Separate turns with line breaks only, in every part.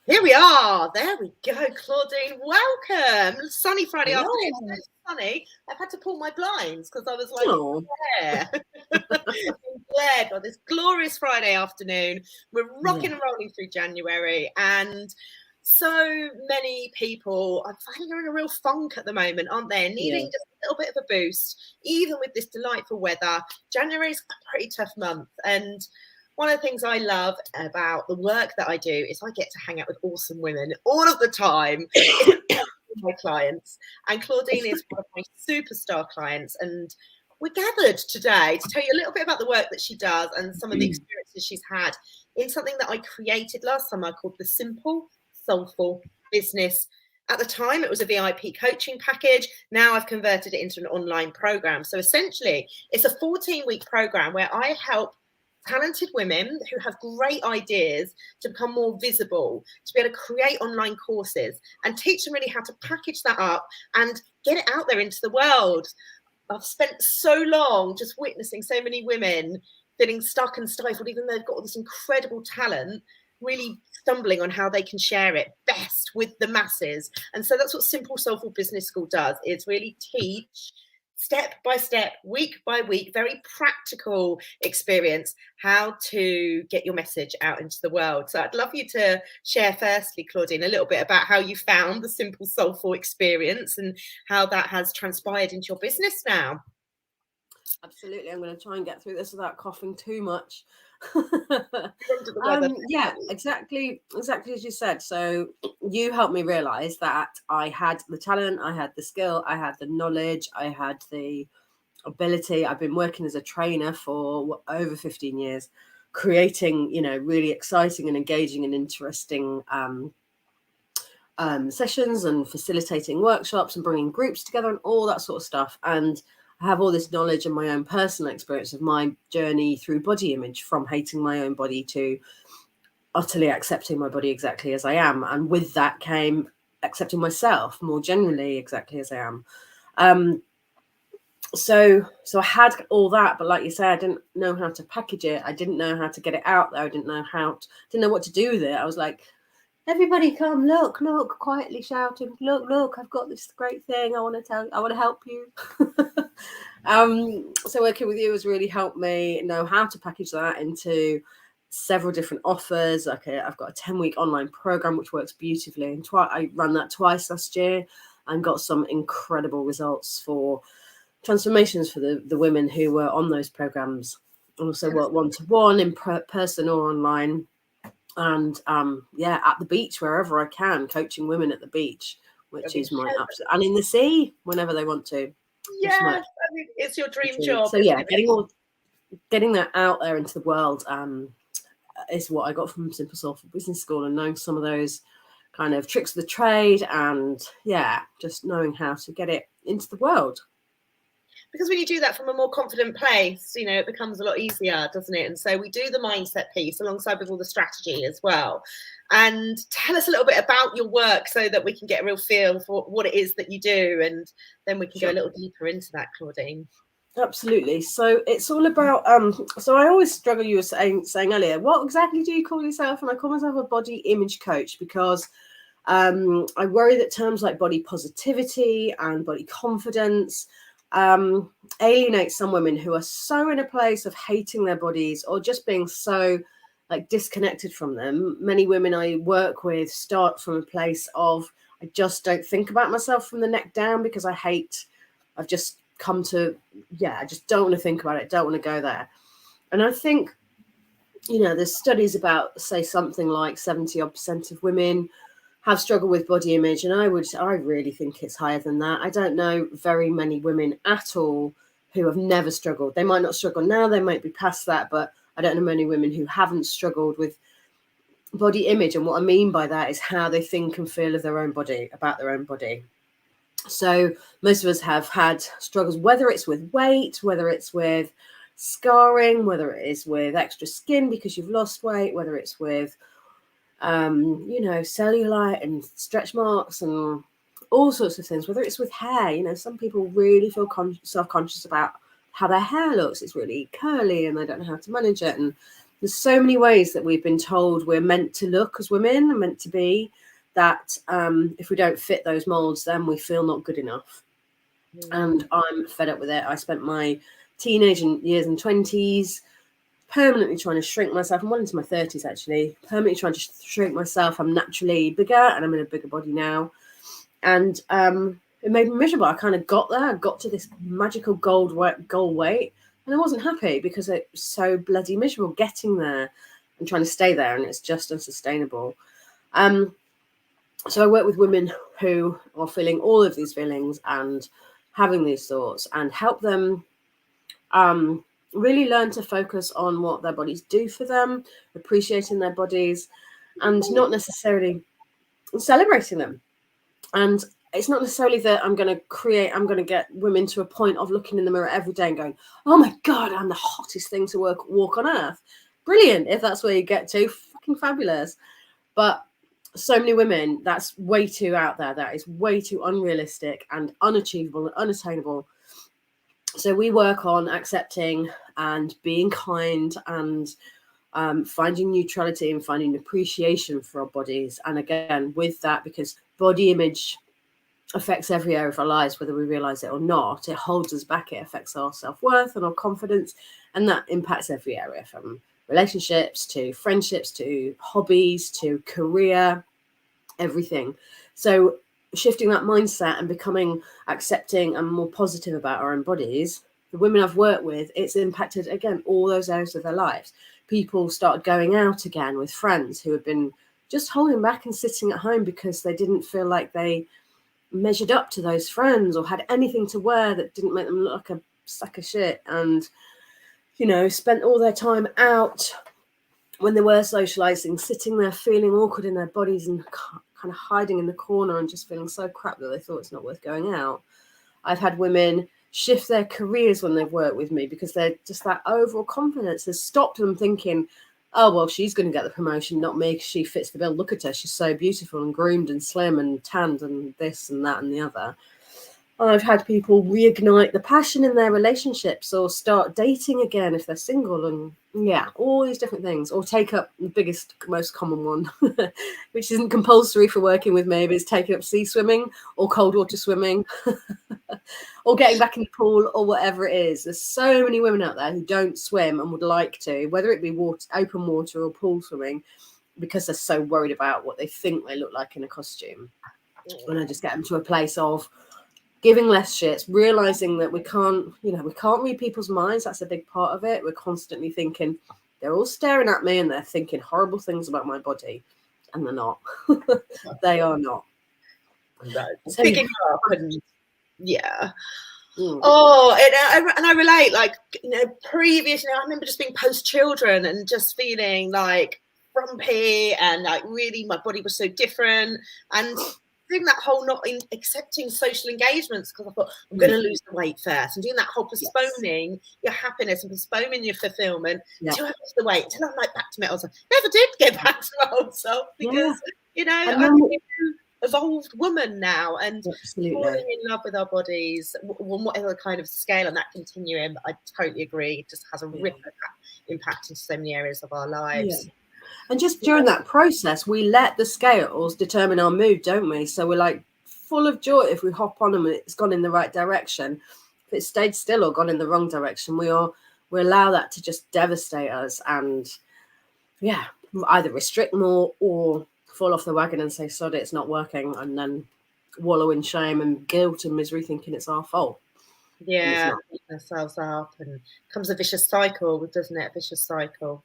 Here we are. There we go, Claudine. Welcome. Sunny Friday afternoon.
Hello.
It's so sunny. I've had to pull my blinds because I was like,
Oh,
yeah, glad on this glorious Friday afternoon. We're
yeah,
rocking and rolling through January, and so many people I'm finding are in a real funk at the moment, aren't they? Needing
yeah,
just a little bit of a boost, even with this delightful weather. January is a pretty tough month, and one of the things I love about the work that I do is I get to hang out with awesome women all of the time. It's my clients, and Claudine is one of my superstar clients, and we're gathered today to tell you a little bit about the work that she does and some of the experiences she's had in something that I created last summer called the Simple Soulful Business. At the time, it was a VIP coaching package. Now I've converted it into an online program. So essentially, it's a 14-week program where I help talented women who have great ideas to become more visible, to be able to create online courses and teach them really how to package that up and get it out there into the world. I've spent so long just witnessing so many women feeling stuck and stifled, even though they've got all this incredible talent, really stumbling on how they can share it best with the masses. And so that's what Simple Soulful Business School does, is really teach step by step, week by week, very practical experience, how to get your message out into the world. So I'd love you to share firstly, Claudine, a little bit about how you found the Simple Soulful experience and how that has transpired into your business now.
absolutely. I'm going to try and get through this without coughing too much.
Under the weather.
Yeah, exactly as you said. So you helped me realize that I had the talent, I had the skill, I had the knowledge, I had the ability. I've been working as a trainer for over 15 years, creating, really exciting and engaging and interesting sessions and facilitating workshops and bringing groups together and all that sort of stuff. And I have all this knowledge and my own personal experience of my journey through body image, from hating my own body to utterly accepting my body exactly as I am. And with that came accepting myself more generally exactly as I am. So I had all that, but like you said, I didn't know how to package it. I didn't know how to get it out there. I didn't know what to do with it. I was like, everybody come, look, quietly shouting, look, I've got this great thing. I want to help you. So working with you has really helped me know how to package that into several different offers. Okay, I've got a 10-week online program, which works beautifully. And I ran that twice last year and got some incredible results for transformations for the women who were on those programs. And also work one-to-one in person or online. And at the beach, wherever I can, coaching women at the beach, which is my absolute, and in the sea whenever they want to.
Yes, I mean, it's your dream job.
So yeah, getting that out there into the world is what I got from Simple Soulful Business School, and knowing some of those kind of tricks of the trade, and just knowing how to get it into the world.
Because when you do that from a more confident place, it becomes a lot easier, doesn't it? And so we do the mindset piece alongside with all the strategy as well. And tell us a little bit about your work so that we can get a real feel for what it is that you do, and then we can go a little deeper into that, Claudine.
Absolutely. So it's all about so I always struggle, you were saying earlier, what exactly do you call yourself? And I call myself a body image coach because I worry that terms like body positivity and body confidence alienate some women who are so in a place of hating their bodies or just being so disconnected from them. Many women I work with start from a place of, I just don't think about myself from the neck down because I've just come to, I just don't want to think about it, don't want to go there. And I think, there's studies about, say, something like 70% of women have struggled with body image, and I really think it's higher than that. I don't know very many women at all who have never struggled. They might not struggle now, they might be past that, but I don't know many women who haven't struggled with body image. And what I mean by that is how they think and feel of their own body, about their own body. So most of us have had struggles, whether it's with weight, whether it's with scarring, whether it is with extra skin because you've lost weight, whether it's with cellulite and stretch marks and all sorts of things, whether it's with hair. Some people really feel self-conscious about how their hair looks. It's really curly and they don't know how to manage it. And There's so many ways that we've been told we're meant to look as women and meant to be, that if we don't fit those molds, then we feel not good enough. And I'm fed up with it. I spent my teenage years and 20s permanently trying to shrink myself. I'm well into my 30s, actually, permanently trying to shrink myself. I'm naturally bigger, and I'm in a bigger body now. And it made me miserable. I kind of got there. I got to this magical goal weight, and I wasn't happy because it was so bloody miserable getting there and trying to stay there, and it's just unsustainable. So I work with women who are feeling all of these feelings and having these thoughts, and help them really learn to focus on what their bodies do for them, appreciating their bodies, and not necessarily celebrating them. And it's not necessarily that I'm going to get women to a point of looking in the mirror every day and going, oh my God, I'm the hottest thing to walk on earth. Brilliant. If that's where you get to, fucking fabulous. But so many women, that's way too out there. That is way too unrealistic and unachievable and unattainable. So we work on accepting and being kind, and finding neutrality and finding appreciation for our bodies. And again, with that, because body image affects every area of our lives, whether we realize it or not, it holds us back. It affects our self-worth and our confidence, and that impacts every area, from relationships to friendships to hobbies to career, everything. So shifting that mindset and becoming accepting and more positive about our own bodies, the women I've worked with, it's impacted, again, all those areas of their lives. People started going out again with friends who had been just holding back and sitting at home because they didn't feel like they measured up to those friends or had anything to wear that didn't make them look like a sack of shit, and, you know, spent all their time out when they were socializing, sitting there feeling awkward in their bodies and kind of hiding in the corner and just feeling so crap that they thought it's not worth going out. I've had women shift their careers when they've worked with me because they're just, that overall confidence has stopped them thinking, oh, well, she's going to get the promotion, not me, because she fits the bill. Look at her. She's so beautiful and groomed and slim and tanned and this and that and the other. I've had people reignite the passion in their relationships or start dating again if they're single, and yeah, all these different things, or take up the biggest, most common one, which isn't compulsory for working with me, but it's taking up sea swimming or cold water swimming or getting back in the pool or whatever it is. There's so many women out there who don't swim and would like to, whether it be open water or pool swimming, because they're so worried about what they think they look like in a costume. And I just get them to a place of giving less shits, realizing that we can't read people's minds. That's a big part of it. We're constantly thinking they're all staring at me and they're thinking horrible things about my body, and they're not. They are not.
So picking up and yeah. Oh, and I relate, like, you know, previously, I remember just being post-children and just feeling like frumpy and like really my body was so different, and doing that whole not accepting social engagements because I thought I'm going to lose the weight first, and doing that whole postponing your happiness and postponing your fulfillment till I lose the weight, until I'm like back to my old self. Never did get back to my old self because, you know, I'm a evolved woman now, and falling in love with our bodies on whatever kind of scale on that continuum. I totally agree. It just has a ripple impact in so many areas of our lives.
Yeah. And just during that process, we let the scales determine our mood, don't we? So we're like full of joy if we hop on them and it's gone in the right direction. If it stayed still or gone in the wrong direction, we allow that to just devastate us, and either restrict more or fall off the wagon and say, sorry, it's not working, and then wallow in shame and guilt and misery, thinking it's our fault.
Yeah, beating ourselves up, and comes a vicious cycle, doesn't it? A vicious cycle.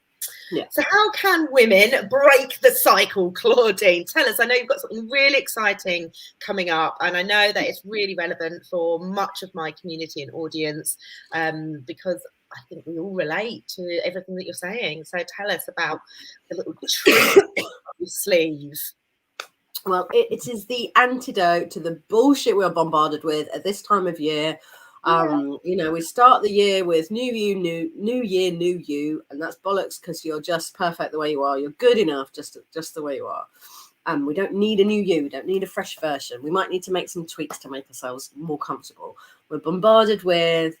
Yeah. So how can women break the cycle, Claudine? Tell us. I know you've got something really exciting coming up, and I know that it's really relevant for much of my community and audience, because I think we all relate to everything that you're saying. So tell us about the little trick up your sleeve.
Well, it is the antidote to the bullshit we are bombarded with at this time of year. You know, we start the year with new year, new you, and that's bollocks, because you're just perfect the way you are. You're good enough just the way you are. We don't need a new you. We don't need a fresh version. We might need to make some tweaks to make ourselves more comfortable. We're bombarded with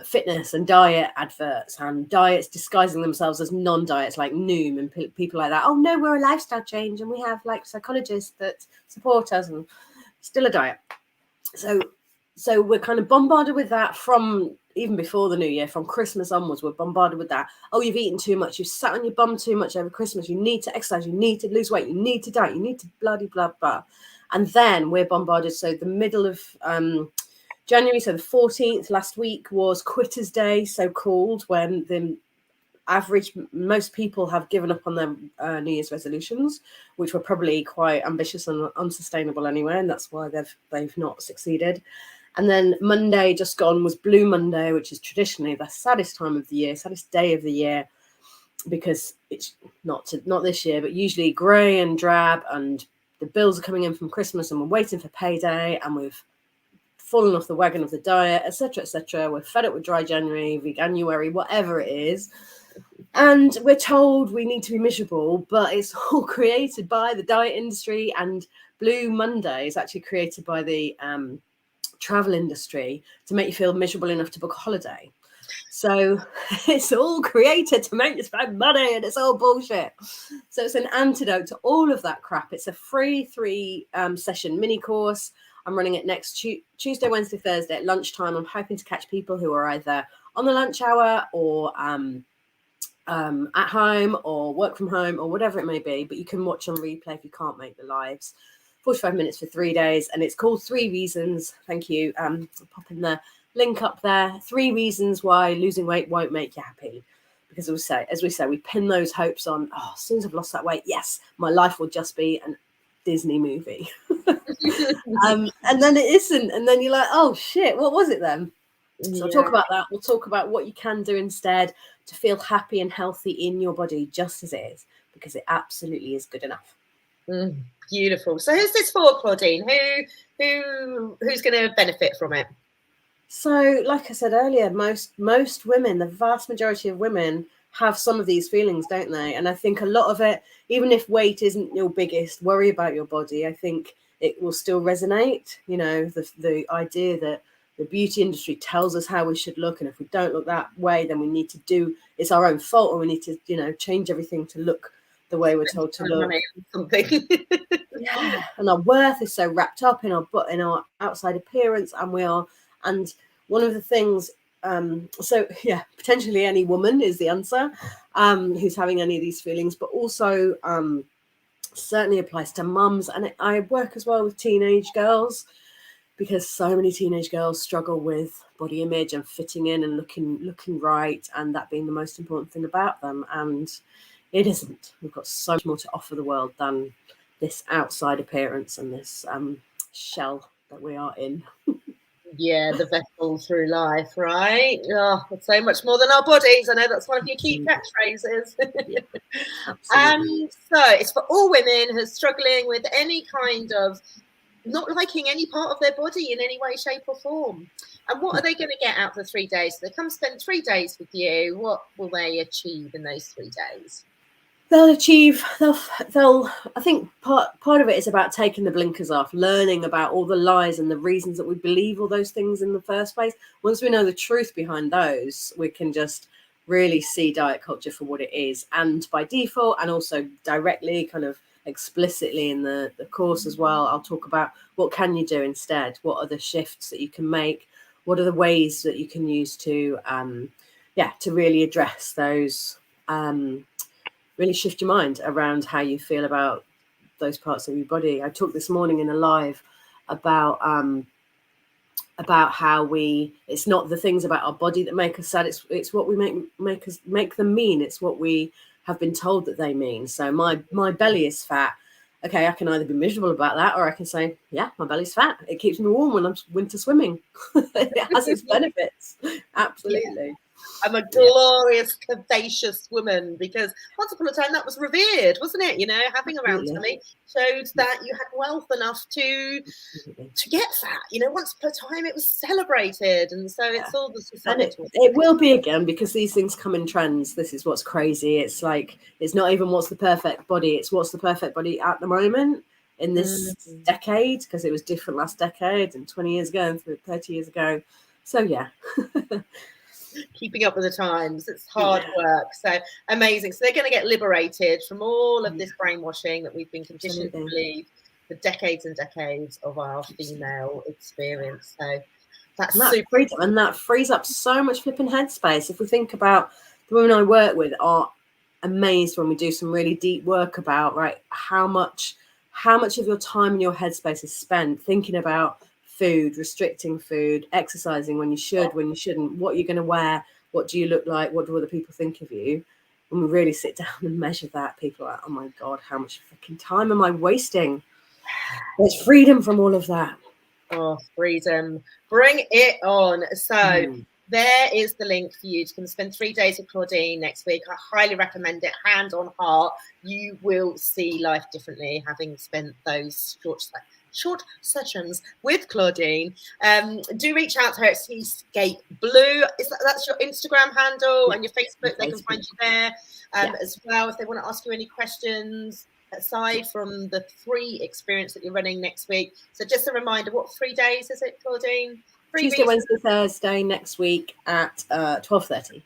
fitness and diet adverts, and diets disguising themselves as non-diets like Noom and people like that. Oh no, we're a lifestyle change and we have like psychologists that support us, and still a diet. So we're kind of bombarded with that from even before the new year, from Christmas onwards. We're bombarded with that. Oh, you've eaten too much. You've sat on your bum too much over Christmas. You need to exercise. You need to lose weight. You need to diet. You need to bloody blah, blah. And then we're bombarded. So the middle of January, so the 14th last week was Quitters Day, so called, when the average, most people have given up on their New Year's resolutions, which were probably quite ambitious and unsustainable anyway, and that's why they've not succeeded. And then Monday just gone was Blue Monday, which is traditionally the saddest time of the year, saddest day of the year, because it's not this year, but usually grey and drab, and the bills are coming in from Christmas and we're waiting for payday, and we've fallen off the wagon of the diet, etc., etc. We're fed up with dry January, veganuary, whatever it is. And we're told we need to be miserable, but it's all created by the diet industry, and Blue Monday is actually created by the travel industry to make you feel miserable enough to book a holiday. So it's all created to make you spend money, and it's all bullshit. So it's an antidote to all of that crap. It's a free 3-session mini course. I'm running it next Tuesday, Wednesday, Thursday at lunchtime. I'm hoping to catch people who are either on the lunch hour or at home or work from home or whatever it may be, but you can watch on replay if you can't make the lives. 45 minutes for 3 days, and it's called 3 Reasons. Thank you. I'll pop in the link up there. 3 reasons why losing weight won't make you happy. Because as we say, we pin those hopes on, oh, as soon as I've lost that weight, yes, my life will just be an Disney movie. And then it isn't. And then you're like, oh shit, what was it then? So we'll talk about that. We'll talk about what you can do instead to feel happy and healthy in your body just as it is, because it absolutely is good enough.
Beautiful. So who's this for, Claudine? Who's going to benefit from it?
So, like I said earlier, most women, the vast majority of women, have some of these feelings, don't they? And I think a lot of it, even if weight isn't your biggest worry about your body, I think it will still resonate. You know, the idea that the beauty industry tells us how we should look, and if we don't look that way, then we need to it's our own fault, and we need to, change everything to look the way we're told to look.
Something.
Yeah, and our worth is so wrapped up in our outside appearance, and one of the things, potentially any woman is the answer, who's having any of these feelings, but also certainly applies to mums. And I work as well with teenage girls, because so many teenage girls struggle with body image and fitting in and looking right, and that being the most important thing about them. And it isn't. We've got so much more to offer the world than this outside appearance and this shell that we are in.
Yeah, the vessel through life, right? Oh, it's so much more than our bodies. I know that's one of your key catchphrases.
Yeah,
and so it's for all women who are struggling with any kind of not liking any part of their body in any way, shape or form. And what are they going to get out of the 3 days? So they come spend 3 days with you. What will they achieve in those 3 days?
They'll I think part of it is about taking the blinkers off, learning about all the lies and the reasons that we believe all those things in the first place. Once we know the truth behind those, we can just really see diet culture for what it is, and by default, and also directly, kind of explicitly in the course as well. I'll talk about what can you do instead, what are the shifts that you can make, what are the ways that you can use to really address those, really shift your mind around how you feel about those parts of your body. I talked this morning in a live about how it's not the things about our body that make us sad, it's what we make them mean. It's what we have been told that they mean. So my belly is fat. Okay, I can either be miserable about that, or I can say, yeah, my belly's fat. It keeps me warm when I'm winter swimming. It has its benefits. Absolutely.
Yeah. I'm a glorious, curvaceous woman, because once upon a time that was revered, wasn't it? Having a round tummy showed that you had wealth enough to get fat. Once upon a time it was celebrated, and so it's all the societal.
And it will be again, because these things come in trends. This is what's crazy. It's like, it's not even what's the perfect body, it's what's the perfect body at the moment in this decade, because it was different last decade and 20 years ago and 30 years ago. So yeah.
Keeping up with the times, it's hard work. So amazing. So they're going to get liberated from all of this brainwashing that we've been conditioned to believe for decades and decades of our female experience. So that's super
freedom, and that frees up so much flipping headspace. If we think about the women I work with are amazed when we do some really deep work about how much of your time in your headspace is spent thinking about food, restricting food, exercising when you should, when you shouldn't, what you're going to wear, what do you look like, what do other people think of you. When we really sit down and measure that, people are like, oh my God, how much freaking time am I wasting? There's freedom from all of that.
Oh, freedom. Bring it on. So there is the link for you to spend 3 days with Claudine next week. I highly recommend it. Hand on heart, you will see life differently having spent those short sessions with Claudine. Do reach out to her at Seascape Blue. That's your Instagram handle and your Facebook. They can find you there as well if they want to ask you any questions aside from the free experience that you're running next week. So just a reminder, what 3 days is it, Claudine?
Tuesday, Wednesday, Thursday next week at 12:30.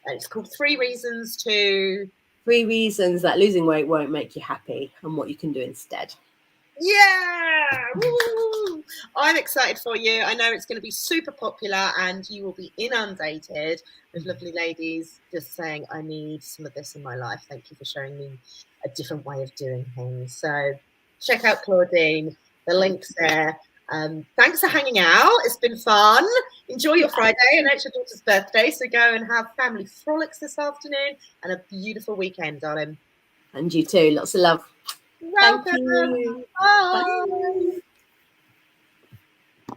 And it's called 3 Reasons to...
3 reasons that losing weight won't make you happy and what you can do instead.
Yeah! Woo! I'm excited for you. I know it's going to be super popular and you will be inundated with lovely ladies just saying, I need some of this in my life. Thank you for showing me a different way of doing things. So check out Claudine. The link's there. Thanks for hanging out. It's been fun. Enjoy your Friday, and it's your daughter's birthday. So go and have family frolics this afternoon and a beautiful weekend, darling.
And you too. Lots of love.
Welcome.
Thank you.
Bye.
Bye.